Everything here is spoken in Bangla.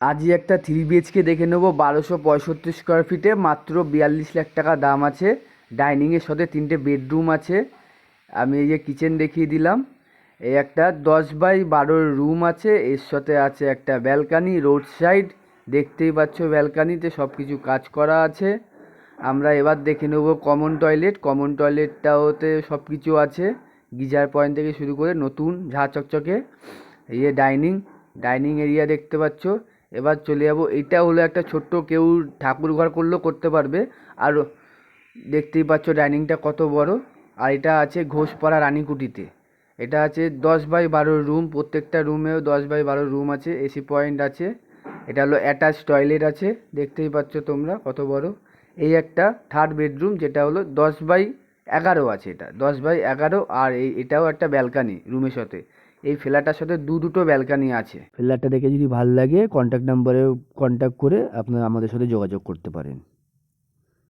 আজই একটা 3 BHK দেখে নেবো 1265 স্কোয়ার ফিটে, মাত্র 42 লাখ টাকা দাম আছে। ডাইনিংয়ের সাথে 3টে বেডরুম আছে। আমি এই যে কিচেন দেখিয়ে দিলাম। এই একটা 10x12 রুম আছে, এর সাথে আছে একটা ব্যালকানি রোড সাইড। দেখতেই পাচ্ছ ব্যালকানিতে সব কিছু কাজ করা আছে। আমরা এবার দেখে নেবো কমন টয়লেট। কমন টয়লেটটাওতে সব কিছু আছে, গিজার পয়েন্ট থেকে শুরু করে নতুন ঝাঁ চকচকে। এই যে ডাইনিং এরিয়া দেখতে পাচ্ছ। এবার চলে যাবো, এটা হলো একটা ছোট্ট, কেউ ঠাকুর ঘর করলেও করতে পারবে। আর দেখতেই পাচ্ছ ডাইনিংটা কত বড়। আর এটা আছে ঘোষপাড়া রানীকুঠিতে। এটা আছে 10x12 রুম, প্রত্যেকটা রুমেও 10x12 রুম আছে, এসি পয়েন্ট আছে। এটা হলো অ্যাটাচ টয়লেট আছে, দেখতেই পাচ্ছ তোমরা কত বড়। এই একটা থার্ড বেডরুম, যেটা হলো 10x11 আছে, এটা 10x11। আর এটাও একটা ব্যালকানি রুমের সাথে। এই ফ্ল্যাটটার সাথে দুটো ব্যালকানি আছে। ফ্ল্যাটটা দেখে যদি ভালো লাগে কন্ট্যাক্ট নাম্বারে কন্ট্যাক্ট করে আপনারা আমাদের সাথে যোগাযোগ করতে পারেন।